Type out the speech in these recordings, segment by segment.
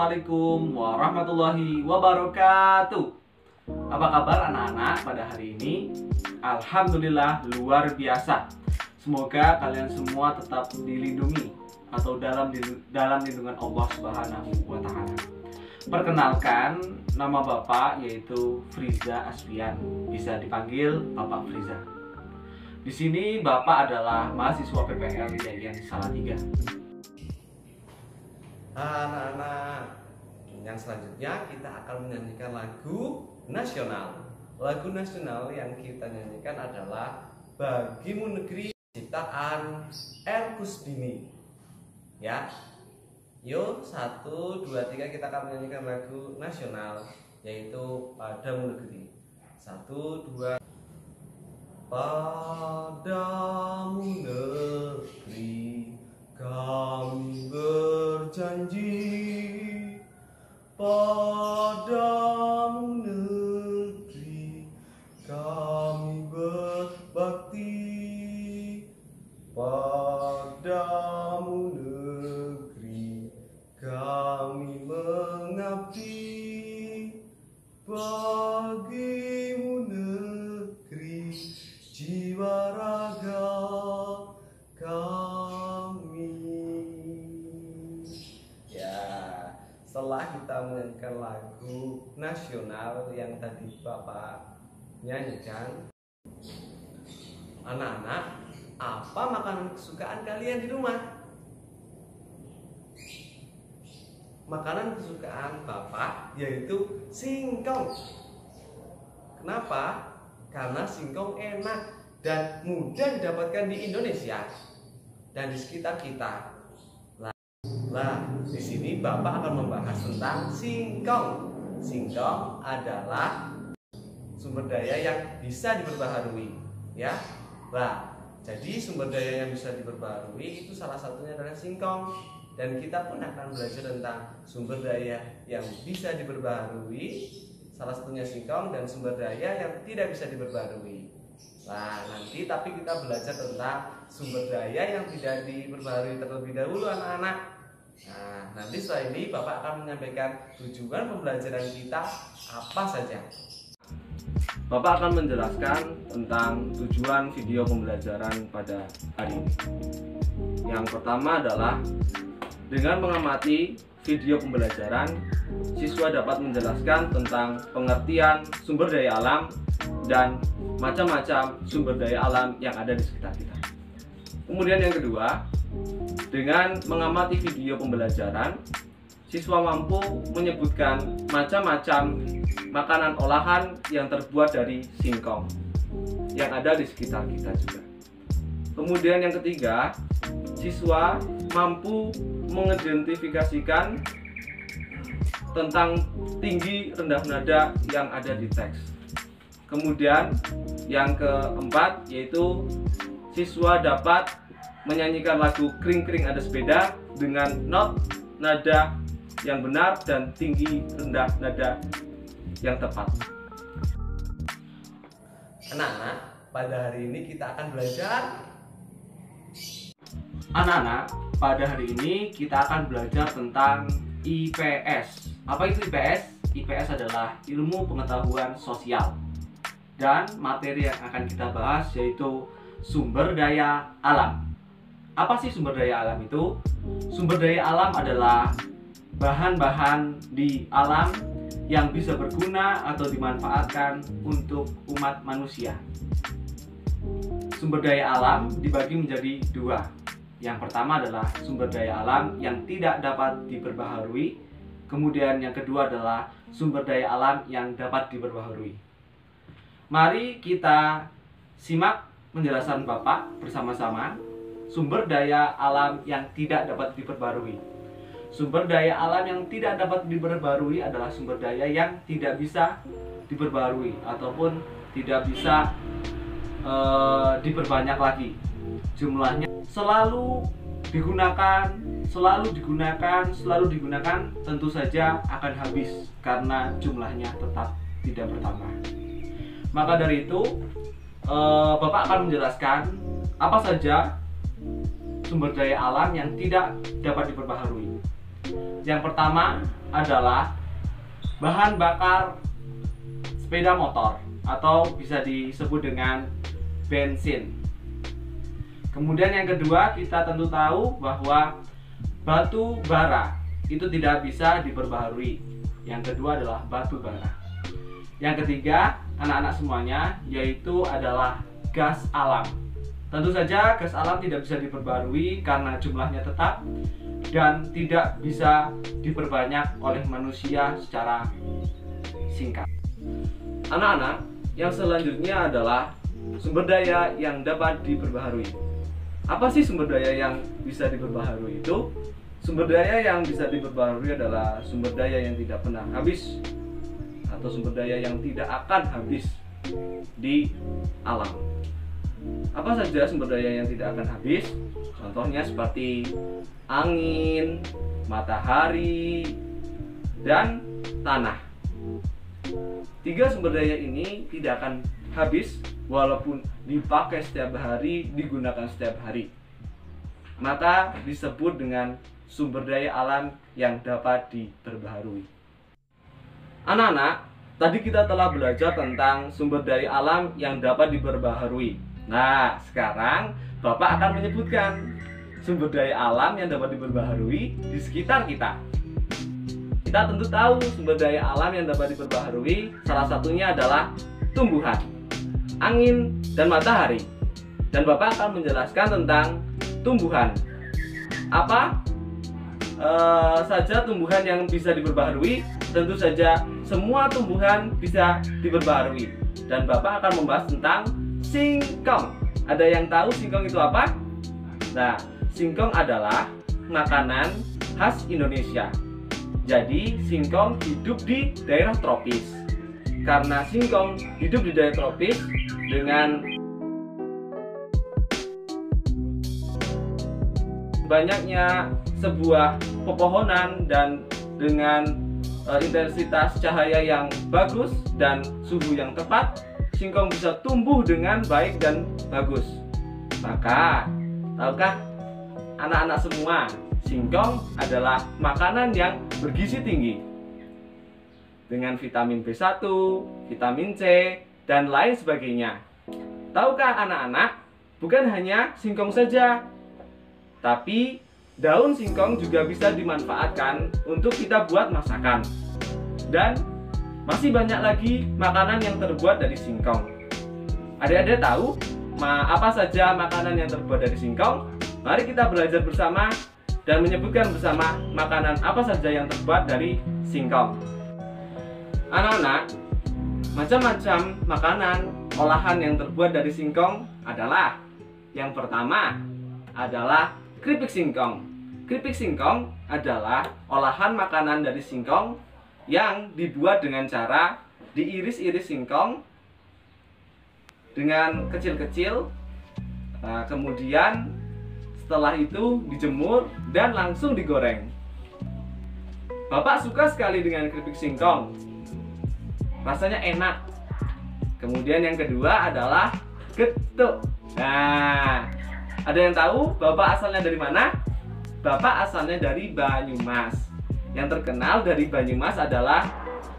Assalamualaikum warahmatullahi wabarakatuh. Apa kabar anak-anak pada hari ini? Alhamdulillah luar biasa. Semoga kalian semua tetap dilindungi atau dalam lindungan Allah Subhanahu wa Ta'ala. Perkenalkan, nama Bapak yaitu Friza Asfian, bisa dipanggil Bapak Friza. Di sini Bapak adalah mahasiswa PPL Yayan Salatiga. Anak-anak, yang selanjutnya kita akan menyanyikan lagu nasional. Lagu nasional yang kita nyanyikan adalah Bagimu Negeri ciptaan R. Kusdini. Ya, yuk 1, 2, 3 kita akan menyanyikan lagu nasional yaitu Padamu Negeri. 1, 2. Padamu negeri kami berjanji, padamu negeri kami berbakti, padamu negeri kami mengabdi, bagimu negeri jiwa raga kami. Ya, setelah kita menyanyikan lagu nasional yang tadi Bapak nyanyikan, anak-anak, apa makanan kesukaan kalian di rumah? Makanan kesukaan Bapak yaitu singkong. Kenapa? Karena singkong enak dan mudah didapatkan di Indonesia dan di sekitar kita. Nah, di sini Bapak akan membahas tentang singkong. Singkong adalah sumber daya yang bisa diperbaharui, ya. Nah, jadi sumber daya yang bisa diperbaharui itu salah satunya adalah singkong. Dan kita pun akan belajar tentang sumber daya yang bisa diperbaharui, salah satunya singkong, dan sumber daya yang tidak bisa diperbaharui. Nah, nanti tapi kita belajar tentang sumber daya yang tidak diperbaharui terlebih dahulu, anak-anak. Nah, nanti setelah ini Bapak akan menyampaikan tujuan pembelajaran kita apa saja. Bapak akan menjelaskan tentang tujuan video pembelajaran pada hari ini. Yang pertama adalah dengan mengamati video pembelajaran, siswa dapat menjelaskan tentang pengertian sumber daya alam dan macam-macam sumber daya alam yang ada di sekitar kita. Kemudian yang kedua, dengan mengamati video pembelajaran, siswa mampu menyebutkan macam-macam makanan olahan yang terbuat dari singkong yang ada di sekitar kita juga. Kemudian yang ketiga, siswa mampu mengidentifikasikan tentang tinggi rendah nada yang ada di teks. Kemudian yang keempat yaitu siswa dapat menyanyikan lagu Kring Kring Ada Sepeda dengan not nada yang benar dan tinggi rendah nada yang tepat. Anak-anak, pada hari ini kita akan belajar. Anak-anak, pada hari ini kita akan belajar tentang IPS. Apa itu IPS? IPS adalah ilmu pengetahuan sosial. Dan materi yang akan kita bahas yaitu sumber daya alam. Apa sih sumber daya alam itu? Sumber daya alam adalah bahan-bahan di alam yang bisa berguna atau dimanfaatkan untuk umat manusia. Sumber daya alam dibagi menjadi dua. Yang pertama adalah sumber daya alam yang tidak dapat diperbaharui. Kemudian yang kedua adalah sumber daya alam yang dapat diperbaharui. Mari kita simak penjelasan Bapak bersama-sama. Sumber daya alam yang tidak dapat diperbarui. Sumber daya alam yang tidak dapat diperbarui adalah sumber daya yang tidak bisa diperbarui ataupun tidak bisa diperbanyak lagi. Jumlahnya selalu digunakan, tentu saja akan habis karena jumlahnya tetap tidak bertambah. Maka dari itu, Bapak akan menjelaskan apa saja sumber daya alam yang tidak dapat diperbaharui. Yang pertama adalah bahan bakar sepeda motor atau bisa disebut dengan bensin. Kemudian yang kedua, kita tentu tahu bahwa batu bara itu tidak bisa diperbaharui. Yang kedua adalah batu bara. Yang ketiga, anak-anak semuanya, yaitu adalah gas alam. Tentu saja gas alam tidak bisa diperbarui karena jumlahnya tetap dan tidak bisa diperbanyak oleh manusia secara singkat. Anak-anak, yang selanjutnya adalah sumber daya yang dapat diperbaharui. Apa sih sumber daya yang bisa diperbaharui itu? Sumber daya yang bisa diperbaharui adalah sumber daya yang tidak pernah habis atau sumber daya yang tidak akan habis di alam. Apa saja sumber daya yang tidak akan habis? Contohnya seperti angin, matahari, dan tanah. Tiga sumber daya ini tidak akan habis walaupun dipakai setiap hari, digunakan setiap hari. Maka disebut dengan sumber daya alam yang dapat diperbaharui. Anak-anak, tadi kita telah belajar tentang sumber daya alam yang dapat diperbaharui. Nah, sekarang Bapak akan menyebutkan sumber daya alam yang dapat diperbaharui di sekitar kita. Kita tentu tahu sumber daya alam yang dapat diperbaharui, salah satunya adalah tumbuhan, angin, dan matahari. Dan Bapak akan menjelaskan tentang tumbuhan. Apa saja tumbuhan yang bisa diperbaharui? Tentu saja semua tumbuhan bisa diperbaharui. Dan Bapak akan membahas tentang singkong. Ada yang tahu singkong itu apa? Nah, singkong adalah makanan khas Indonesia. Jadi, singkong hidup di daerah tropis. Karena singkong hidup di daerah tropis dengan banyaknya sebuah pepohonan dan dengan intensitas cahaya yang bagus dan suhu yang tepat, singkong bisa tumbuh dengan baik dan bagus. Maka, tahukah anak-anak semua, singkong adalah makanan yang bergizi tinggi dengan vitamin B1, vitamin C, dan lain sebagainya. Tahukah anak-anak, bukan hanya singkong saja, tapi daun singkong juga bisa dimanfaatkan untuk kita buat masakan. Dan masih banyak lagi makanan yang terbuat dari singkong. Adik-adik tahu apa saja makanan yang terbuat dari singkong? Mari kita belajar bersama dan menyebutkan bersama makanan apa saja yang terbuat dari singkong. Anak-anak, macam-macam makanan olahan yang terbuat dari singkong adalah yang pertama adalah keripik singkong. Keripik singkong adalah olahan makanan dari singkong yang dibuat dengan cara diiris-iris singkong dengan kecil-kecil, kemudian setelah itu dijemur dan langsung digoreng. Bapak suka sekali dengan keripik singkong, rasanya enak. Kemudian yang kedua adalah getuk. Nah, ada yang tahu Bapak asalnya dari mana? Bapak asalnya dari Banyumas. Yang terkenal dari Banyumas adalah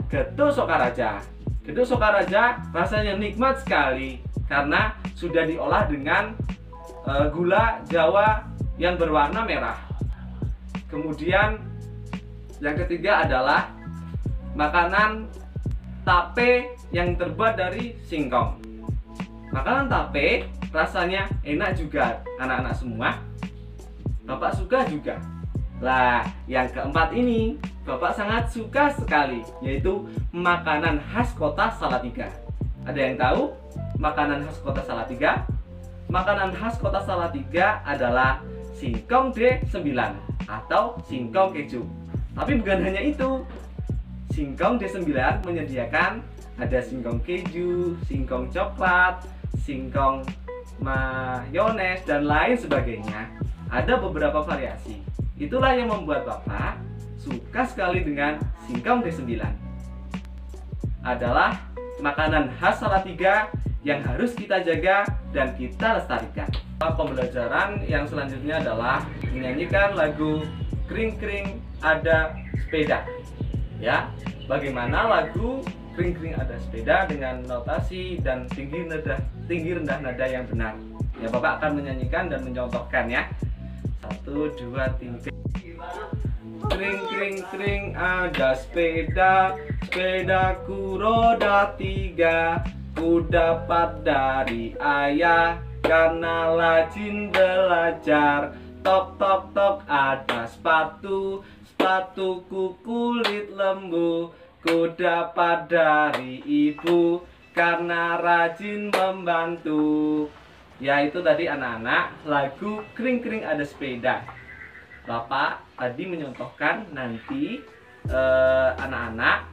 getuk Sokaraja. Getuk Sokaraja rasanya nikmat sekali karena sudah diolah dengan gula Jawa yang berwarna merah. Kemudian yang ketiga adalah makanan tape yang terbuat dari singkong. Makanan tape rasanya enak juga anak-anak semua. Bapak suka juga. Lah, yang keempat ini Bapak sangat suka sekali, yaitu makanan khas kota Salatiga. Ada yang tahu makanan khas kota Salatiga? Makanan khas kota Salatiga adalah singkong D9 atau singkong keju. Tapi bukan hanya itu. Singkong D9 menyediakan ada singkong keju, singkong coklat, singkong mayones, dan lain sebagainya. Ada beberapa variasi. Itulah yang membuat Bapak suka sekali dengan singkong D9. Adalah makanan khas Salatiga yang harus kita jaga dan kita lestarikan. Pembelajaran yang selanjutnya adalah menyanyikan lagu Kring Kring Ada Sepeda. Ya, bagaimana lagu Kring Kring Ada Sepeda dengan notasi dan tinggi rendah nada yang benar. Ya, Bapak akan menyanyikan dan mencontohkan ya. 1, 2, 3. Kring kring kring ada sepeda, sepedaku roda 3. Ku dapat dari ayah karena rajin belajar. Tok tok tok ada sepatu, sepatuku kulit lembu. Ku dapat dari ibu karena rajin membantu. Ya, itu tadi anak-anak lagu Kring Kring Ada Sepeda. Bapak tadi menyontohkan, nanti anak-anak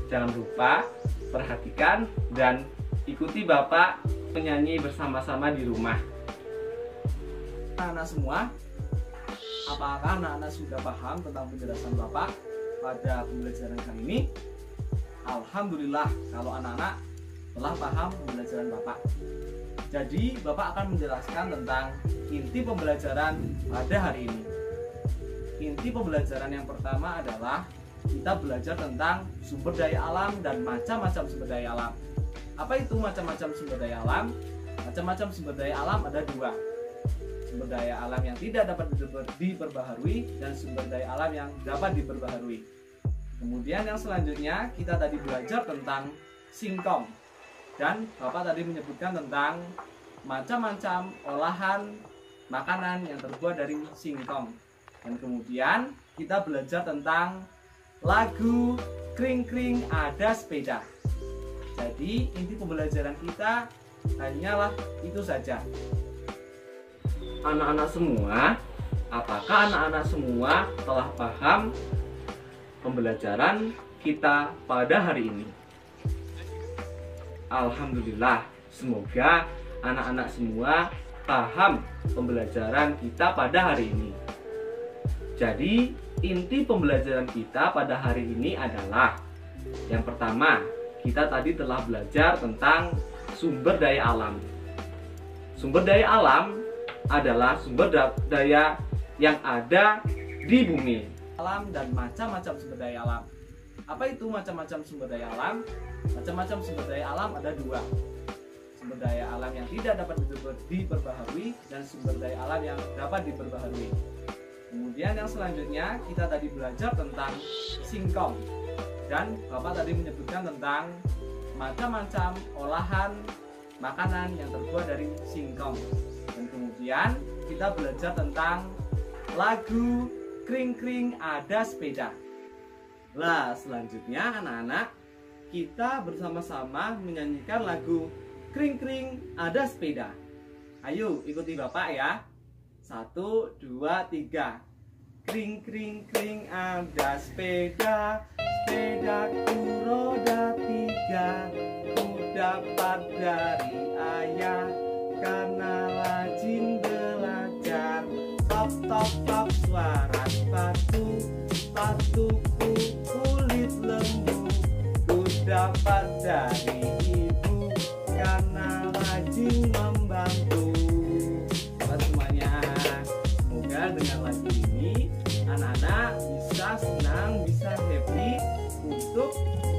jangan lupa perhatikan dan ikuti Bapak menyanyi bersama-sama di rumah. Anak-anak semua, apakah anak-anak sudah paham tentang penjelasan Bapak pada pembelajaran kali ini? Alhamdulillah kalau anak-anak telah paham pembelajaran Bapak. Jadi Bapak akan menjelaskan tentang inti pembelajaran pada hari ini. Inti pembelajaran yang pertama adalah kita belajar tentang sumber daya alam dan macam-macam sumber daya alam. Apa itu macam-macam sumber daya alam? Macam-macam sumber daya alam ada 2. Sumber daya alam yang tidak dapat diperbaharui dan sumber daya alam yang dapat diperbaharui. Kemudian yang selanjutnya kita tadi belajar tentang singkong. Dan Bapak tadi menyebutkan tentang macam-macam olahan makanan yang terbuat dari singkong. Dan kemudian kita belajar tentang lagu Kring Kring Ada Sepeda. Jadi inti pembelajaran kita hanyalah itu saja. Anak-anak semua, apakah anak-anak semua telah paham pembelajaran kita pada hari ini? Alhamdulillah, semoga anak-anak semua paham pembelajaran kita pada hari ini. Jadi, inti pembelajaran kita pada hari ini adalah yang pertama, kita tadi telah belajar tentang sumber daya alam. Sumber daya alam adalah sumber daya yang ada di bumi. Alam dan macam-macam sumber daya alam. Apa itu macam-macam sumber daya alam? Macam-macam sumber daya alam ada 2. Sumber daya alam yang tidak dapat diperbaharui dan sumber daya alam yang dapat diperbaharui. Kemudian yang selanjutnya kita tadi belajar tentang singkong. Dan Bapak tadi menyebutkan tentang macam-macam olahan makanan yang terbuat dari singkong. Dan kemudian kita belajar tentang lagu Kring Kring Ada Sepeda. Nah, selanjutnya anak-anak, kita bersama-sama menyanyikan lagu Kring Kring Ada Sepeda. Ayo ikuti Bapak ya. 1, 2, 3. Kring kring kring ada sepeda, sepedaku roda 3. Ku dapat dari ayah karena rajin belajar. Top top top suara sepatu, sepatuku kulit lembu. Ku dapat dari ibu karena rajin membantu. Semuanya, semoga dengan lagu ini anak-anak bisa senang, bisa happy untuk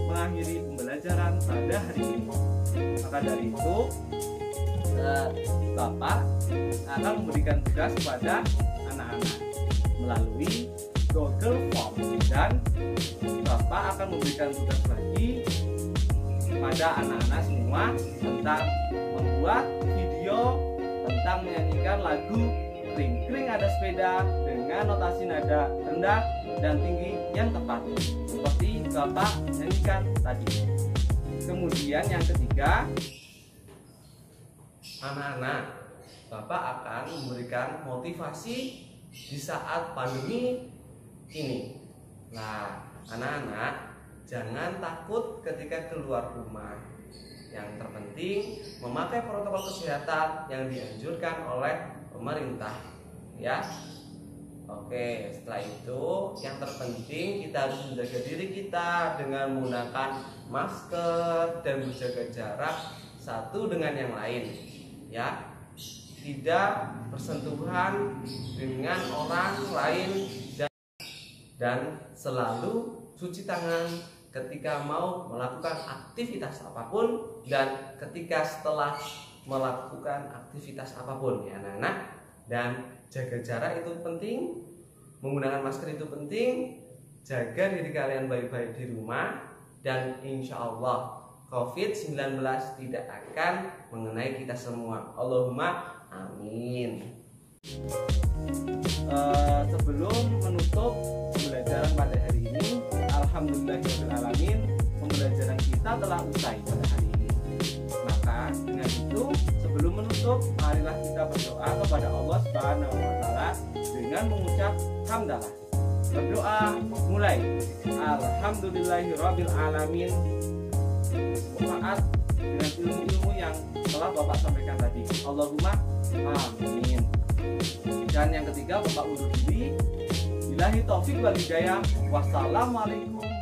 mengakhiri pembelajaran pada hari ini. Maka dari itu Bapak akan memberikan tugas kepada anak-anak melalui Google Form, dan Bapak akan memberikan tugas lagi kepada anak-anak semua tentang membuat video tentang menyanyikan lagu Kring Kring Ada Sepeda dengan notasi nada rendah dan tinggi yang tepat seperti Bapak nyanyikan tadi. Kemudian yang ketiga, Anak-anak, Bapak akan memberikan motivasi di saat pandemi ini. Nah, anak-anak, jangan takut ketika keluar rumah. Yang terpenting memakai protokol kesehatan yang dianjurkan oleh pemerintah, ya. Oke, setelah itu yang terpenting kita harus menjaga diri kita dengan menggunakan masker dan menjaga jarak satu dengan yang lain, ya. Tidak bersentuhan dengan orang lain dan selalu cuci tangan ketika mau melakukan aktivitas apapun dan ketika setelah melakukan aktivitas apapun ya anak-anak. Dan jaga jarak itu penting, menggunakan masker itu penting, jaga diri kalian baik-baik di rumah, dan insya Allah COVID-19 tidak akan mengenai kita semua. Allahumma amin. Sebelum menutup pembelajaran pada hari ini, alhamdulillahirrahmanirrahim, pembelajaran kita telah usai pada hari ini. Maka dengan itu, sebelum menutup, marilah kita berdoa kepada Allah Subhanahu wa Ta'ala dengan mengucap hamdalah. Berdoa mulai. Alhamdulillahirabbil alamin. Bermanfaat dengan ilmu-ilmu yang telah Bapak sampaikan tadi. Allahumma amin. Dan yang ketiga, Bapak undur diri. Billahi taufik wal hidayah. Wassalamualaikum